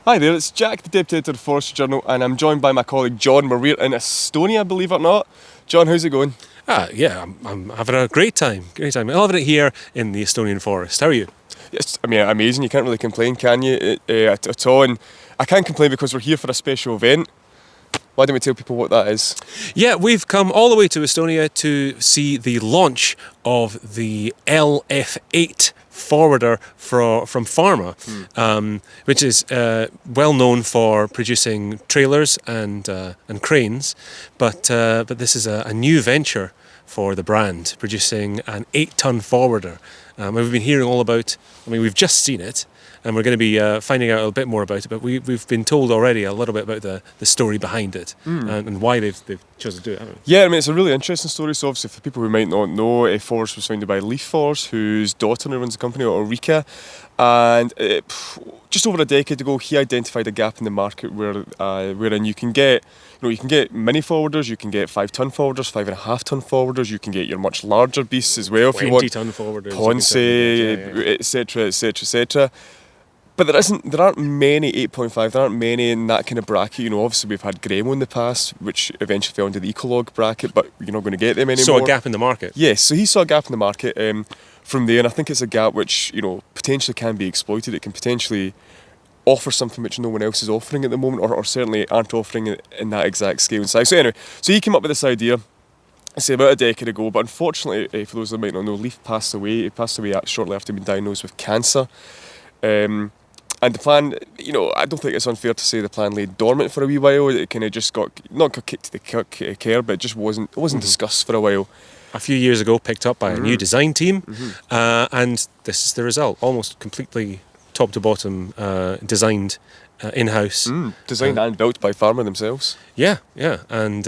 Hi there, it's Jack, the Deputy Editor of Forestry Journal, and I'm joined by my colleague John. We're in Estonia, believe it or not. John, how's it going? Yeah, I'm having a great time. I'm loving it here in the Estonian forest. How are you? Yes, I mean, amazing. You can't really complain, can you, at all? And I can't complain because we're here for a special event. Why don't we tell people what that is? Yeah, we've come all the way to Estonia to see the launch of the LF8 forwarder from Farma, which is well known for producing trailers and cranes, but this is a new venture for the brand, producing an 8-ton forwarder. We've been hearing all about. We've just seen it. And we're going to be finding out a bit more about it, but we've been told already a little bit about the story behind it and why they've chosen to do it, haven't we? Yeah, I mean, it's a really interesting story. So obviously, for people who might not know, Forest was founded by Leaf Forest, whose daughter now runs the company, Ulrika. And just over a decade ago, he identified a gap in the market wherein you can get mini forwarders, you can get 5-ton forwarders, 5.5-ton forwarders, you can get your much larger beasts as well if you want. 20-ton forwarders, Ponce, etc., etc., etc. But there aren't many 8.5, there aren't many in that kind of bracket. Obviously we've had Gremo in the past, which eventually fell into the Ecolog bracket, but you're not going to get them anymore. Saw a gap in the market. Yes, so he saw a gap in the market from there, and I think it's a gap which, potentially can be exploited. It can potentially offer something which no one else is offering at the moment, or certainly aren't offering it in that exact scale and size. So anyway, so he came up with this idea, I say about a decade ago, but unfortunately, for those that might not know, Leaf passed away. He passed away shortly after being diagnosed with cancer. And the plan, I don't think it's unfair to say the plan lay dormant for a wee while. It kind of just not kicked to the curb, but it just wasn't discussed for a while. A few years ago, picked up by a new design team, and this is the result. Almost completely top to bottom designed in-house. Designed and built by Farma themselves. Yeah, and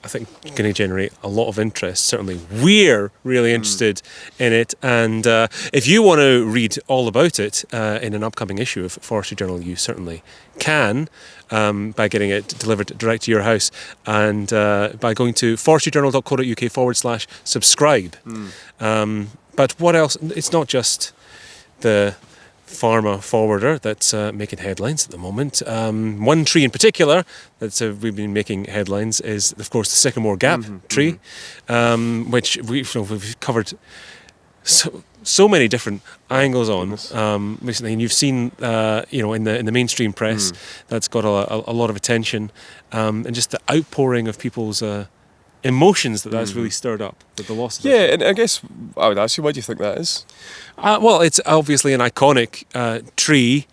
I think going to generate a lot of interest. Certainly, we're really interested in it, and if you want to read all about it in an upcoming issue of Forestry Journal, you certainly can by getting it delivered direct to your house, and by going to forestryjournal.co.uk/subscribe. But what else? It's not just the Farma forwarder that's making headlines at the moment. One tree in particular that we've been making headlines is, of course, the Sycamore Gap tree, which we've covered so many different angles on recently, and you've seen in the mainstream press that's got a lot of attention, and just the outpouring of people's emotions that's really stirred up with the loss of it. Yeah, and I guess I would ask you, why do you think that is? Well, it's obviously an iconic tree,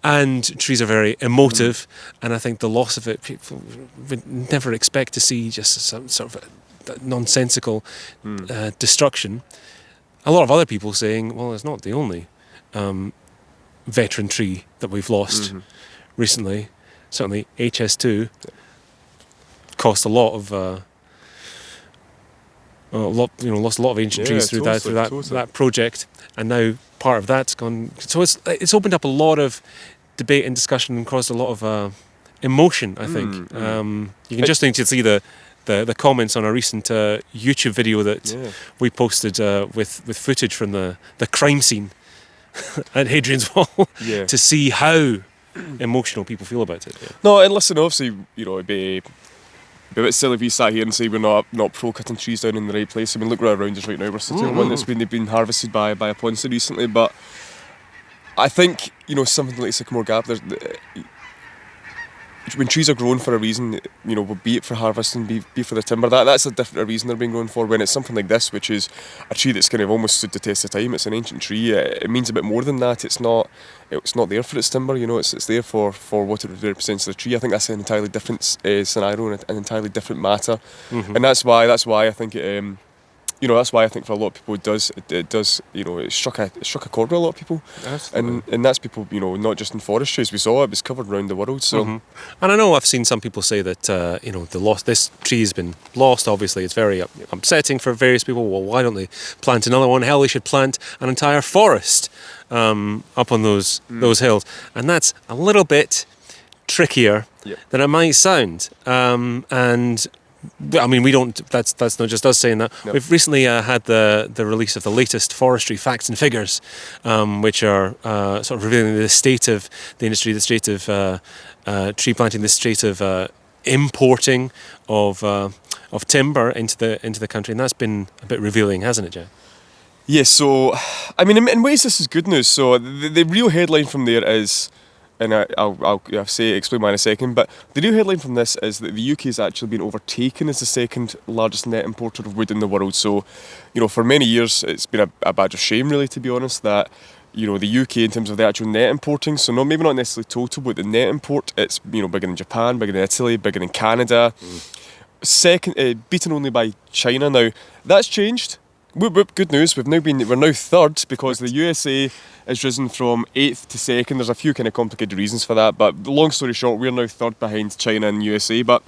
and trees are very emotive, and I think the loss of it, people would never expect to see just some sort of nonsensical destruction. A lot of other people saying, well, it's not the only veteran tree that we've lost recently. Certainly HS2 cost a lot of lost a lot of ancient trees through that project, and now part of that's gone. So it's opened up a lot of debate and discussion and caused a lot of emotion, I think. You can just need to see the comments on a recent YouTube video that we posted with footage from the crime scene at Hadrian's Wall to see how emotional people feel about it. No, and listen, obviously, it'd be a bit silly if we sat here and say we're not pro cutting trees down in the right place. I mean, look right around us right now. We're sitting on one that's been harvested by a ponce recently, but I think something like Sycamore Gap, when trees are grown for a reason, be it for harvesting, be for the timber, that's a different reason they're being grown for. When it's something like this, which is a tree that's kind of almost stood the test of time, it's an ancient tree, it means a bit more than that. It's not there for its timber, it's there for what it represents to the tree. I think that's an entirely different scenario and an entirely different matter, and that's why I think it. That's why I think for a lot of people it does it struck a chord with a lot of people. And that's people not just in forestry, as we saw, it was covered around the world. So and I know I've seen some people say that this tree has been lost. Obviously it's very upsetting for various people. Well, why don't they plant another one? Hell, they should plant an entire forest up on those hills, and that's a little bit trickier than it might sound, and I mean, we don't. That's not just us saying that. No. We've recently had the release of the latest forestry facts and figures, which are sort of revealing the state of the industry, the state of tree planting, the state of importing of timber into the country, and that's been a bit revealing, hasn't it, Jack? Yeah, so, I mean, in ways this is good news. So the real headline from there is, and I'll explain why in a second, but the real headline from this is that the UK has actually been overtaken as the second largest net importer of wood in the world. So, for many years it's been a badge of shame, really, to be honest, that, the UK in terms of the actual net importing, so maybe not necessarily total, but the net import, it's, bigger than Japan, bigger than Italy, bigger than Canada. Second, beaten only by China. Now, that's changed. Whoop, whoop, good news. We're now third because the USA has risen from 8th to 2nd. There's a few kind of complicated reasons for that, but long story short, we're now third behind China and USA. But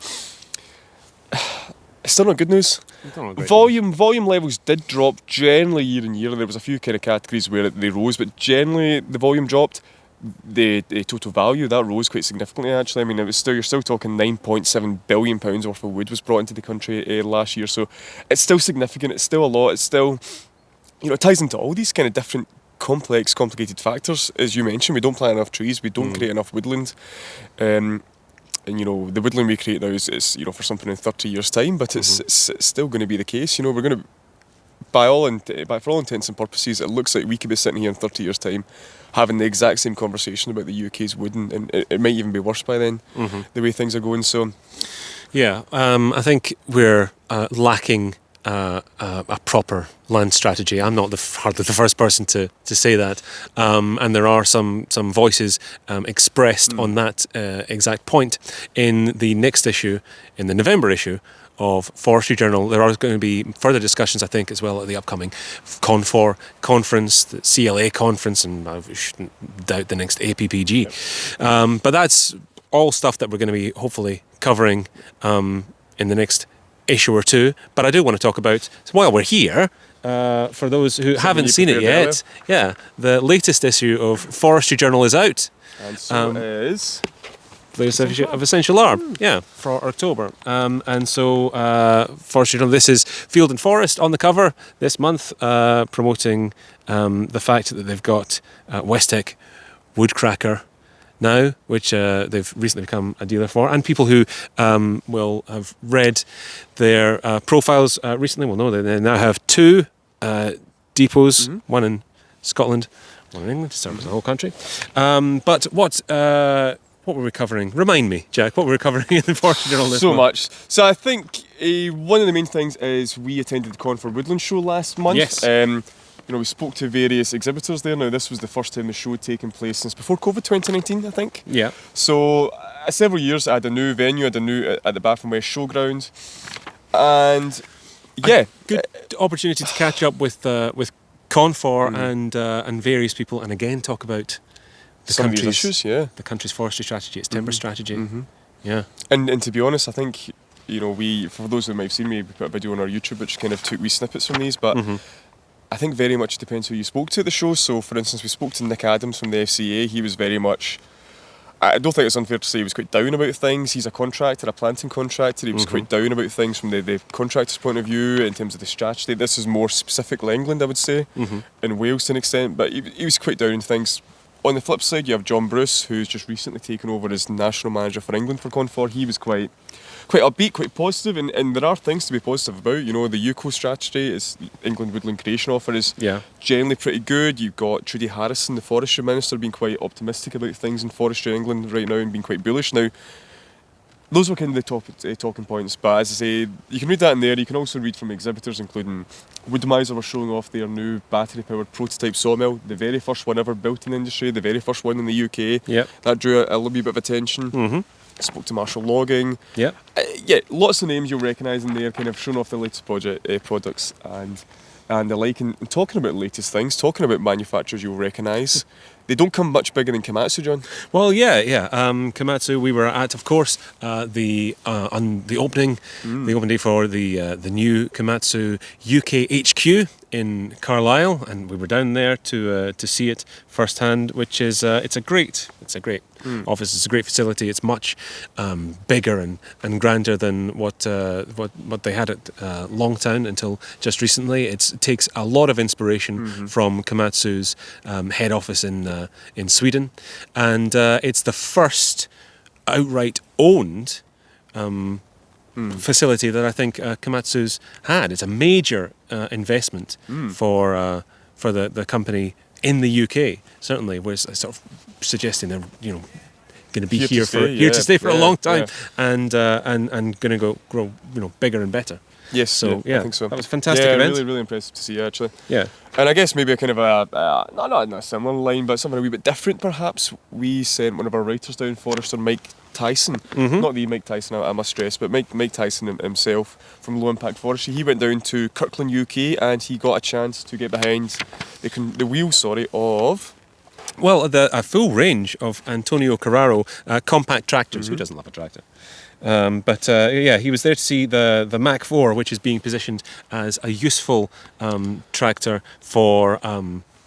it's still not good news. Volume levels did drop generally year on year. There was a few kind of categories where they rose, but generally the volume dropped. The total value that rose quite significantly, actually. I mean, you're still talking £9.7 billion worth of wood was brought into the country last year, so it's still significant. It's still a lot. It's still, it ties into all these kind of different complicated factors. As you mentioned, we don't plant enough trees, we don't create enough woodland, and the woodland we create now is for something in 30 years' time, but it's still going to be the case. We're going to, for all intents and purposes, it looks like we could be sitting here in 30 years' time having the exact same conversation about the UK's wood, and it might even be worse by then, the way things are going. So, yeah, I think we're lacking a proper land strategy. I'm not hardly the first person to say that, and there are some voices expressed on that exact point in the next issue, in the November issue of Forestry Journal. There are going to be further discussions, I think, as well at the upcoming Confor conference, the CLA conference, and I shouldn't doubt the next APPG. But that's all stuff that we're going to be hopefully covering in the next issue or two. But I do want to talk about, while we're here, for those who haven't seen it yet, the latest issue of Forestry Journal is out. And so it is... of essentialARB, for October. And so Forestry Journal, this is Field and Forest on the cover this month, promoting the fact that they've got Westec Woodcracker now, which they've recently become a dealer for, and people who will have read their profiles recently will know that they now have two depots, one in Scotland, one in England, to service the whole country. But what were we covering? Remind me, Jack, what were we covering in the Forestry Journal this month? So much. So I think one of the main things is we attended the Confor Woodland show last month. Yes. We spoke to various exhibitors there. Now, this was the first time the show had taken place since before COVID, 2019, I think. Yeah. So several years I had a new venue, at the Bath and West Showground. And yeah. Good opportunity to catch up with Confor and various people, and again talk about some of these issues, the country's forestry strategy, its timber strategy. Yeah. And to be honest, I think, we, for those who might have seen me, we put a video on our YouTube which kind of took wee snippets from these, but I think very much depends who you spoke to at the show. So, for instance, we spoke to Nick Adams from the FCA. He was very much, I don't think it's unfair to say he was quite down about things. He's a contractor, a planting contractor. He was quite down about things from the contractor's point of view in terms of the strategy. This is more specifically England, I would say, in Wales to an extent, but he was quite down on things. On the flip side, you have John Bruce, who's just recently taken over as national manager for England for Confor. He was quite upbeat, quite positive, and there are things to be positive about. The UCO strategy, is England Woodland Creation Offer, is generally pretty good. You've got Trudy Harrison, the Forestry Minister, being quite optimistic about things in forestry in England right now and being quite bullish. Now, those were kind of the talking points, but as I say, you can read that in there. You can also read from exhibitors, including Woodmiser were showing off their new battery-powered prototype sawmill, the very first one ever built in the industry, the very first one in the UK. Yep. That drew a little bit of attention. Spoke to Marshall Logging. Yep. Lots of names you'll recognise in there, kind of showing off the latest products and the like, and talking about latest things, talking about manufacturers you'll recognise. They don't come much bigger than Komatsu, John. Well, Komatsu. We were at, of course, on the opening day for the new Komatsu UK HQ in Carlisle, and we were down there to see it firsthand. Which is it's a great office. It's a great facility. It's much bigger and grander than what they had at Longtown until just recently. It takes a lot of inspiration from Komatsu's head office in Sweden, and it's the first outright owned facility that I think Komatsu's had. It's a major investment for the company in the UK. Certainly, where it's sort of suggesting they're going to be here to stay for a long time, and going to grow bigger and better. Yes, so I think so. That was a fantastic event. Really, really impressive to see, actually. Yeah. And I guess maybe a kind of not a similar line, but something a wee bit different perhaps. We sent one of our writers down, Forester Mike Tyson, not the Mike Tyson, I must stress, but Mike Tyson himself from Low Impact Forestry. He went down to Kirkland, UK, and he got a chance to get behind the wheels of... Well, a full range of Antonio Carraro compact tractors. Who doesn't love a tractor? But he was there to see the Mac 4, which is being positioned as a useful tractor for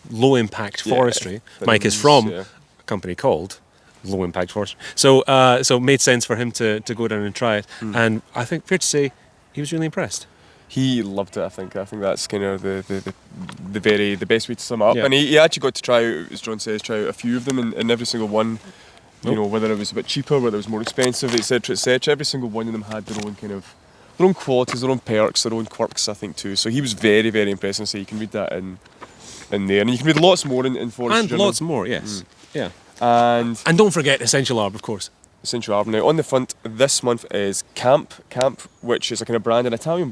low impact forestry. Mike is from a company called Low Impact Forestry, so it made sense for him to go down and try it. And I think fair to say he was really impressed. He loved it. I think that's kind of the best way to sum it up. Yeah. And he actually got to try out, as John says, a few of them, and every single one. Whether it was a bit cheaper, whether it was more expensive, etc., etc. Every single one of them had their own qualities, their own perks, their own quirks, I think, too. So he was very, very impressive. So you can read that in there, and you can read lots more in Forestry Journal. And lots more, yes. Yeah. And don't forget essentialARB, of course. essentialARB. Now, on the front this month is Camp, which is a kind of brand, an Italian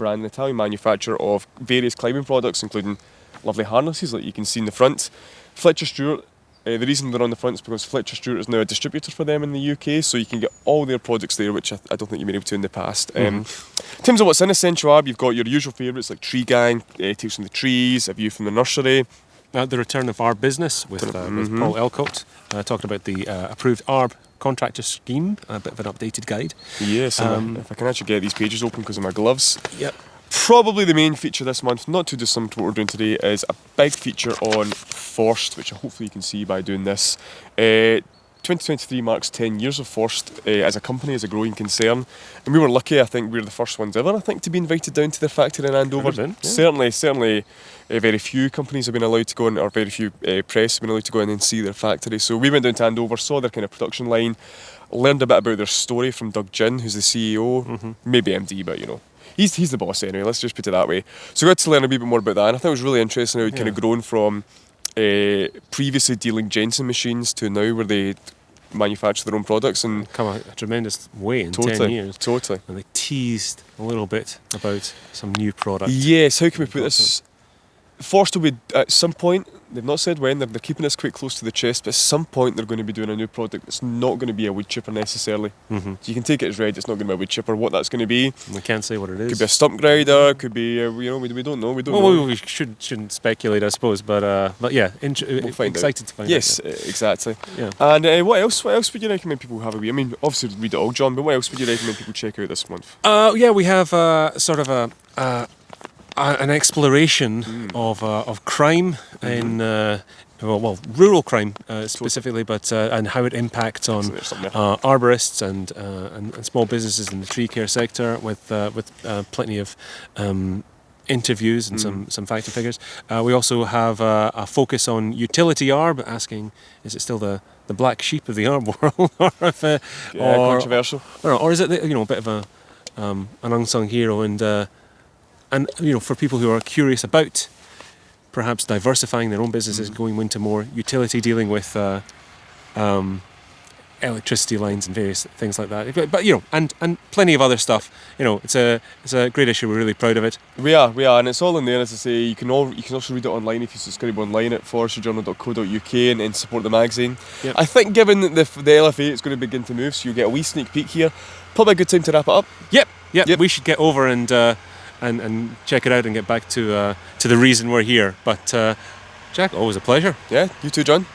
manufacturer of various climbing products, including lovely harnesses like you can see in the front. Fletcher Stewart. The reason they're on the front is because Fletcher Stewart is now a distributor for them in the UK, so you can get all their products there, which I don't think you've been able to in the past. In terms of what's in essentialARB, you've got your usual favourites like Tree Gang, Tales from the Trees, A View from the Nursery. The return of ARB business with Paul Elcote, talking about the approved ARB contractor scheme, a bit of an updated guide. Yes, if I can actually get these pages open because of my gloves. Yep. Probably the main feature this month, not too dissimilar to what we're doing today, is a big feature on forest, which hopefully you can see by doing this. 2023 marks 10 years of forest as a company, as a growing concern. And we were lucky, I think we were the first ones ever, to be invited down to their factory in Andover. Certainly very few companies have been allowed to go in, or very few press have been allowed to go in and see their factory. So we went down to Andover, saw their kind of production line, learned a bit about their story from Doug Ginn, who's the CEO, maybe MD, but He's the boss anyway, let's just put it that way. So we got to learn a wee bit more about that, and I thought it was really interesting how it kind of grown from previously dealing Jensen machines to now where they manufacture their own products and come a tremendous way in 10 years. Totally. And they teased a little bit about some new product. Yes, how can we put this? Forest will be at some point, they've not said when, they're keeping this quite close to the chest, but at some point they're going to be doing a new product that's not going to be a wood chipper necessarily. So you can take it as read, it's not going to be a wood chipper. What that's going to be, we can't say what it is. Could be a stump grinder, could be, we don't know. We shouldn't speculate, I suppose, but yeah, we'll find excited out. to find out. Yes, exactly. Yeah. And what else would you recommend people have a wee? I mean, obviously read it all, John, but what else would you recommend people check out this month? We have sort of an exploration of crime in rural crime specifically, but and how it impacts on arborists and small businesses in the tree care sector, with plenty of interviews and some fact and figures. We also have a focus on utility-ARB, asking, is it still the black sheep of the ARB world, or controversial, or is it a bit of an unsung hero, and for people who are curious about perhaps diversifying their own businesses, going into more utility, dealing with electricity lines and various things like that. But and plenty of other stuff. It's a great issue. We're really proud of it. We are, and it's all in there. As I say, you can also read it online if you subscribe online at forestryjournal.co.uk and support the magazine. Yep. I think given that the LF8 is going to begin to move, so you'll get a wee sneak peek here. Probably a good time to wrap it up. Yep. We should get over and check it out and get back to the reason we're here. But Jack, always a pleasure. Yeah, you too, John.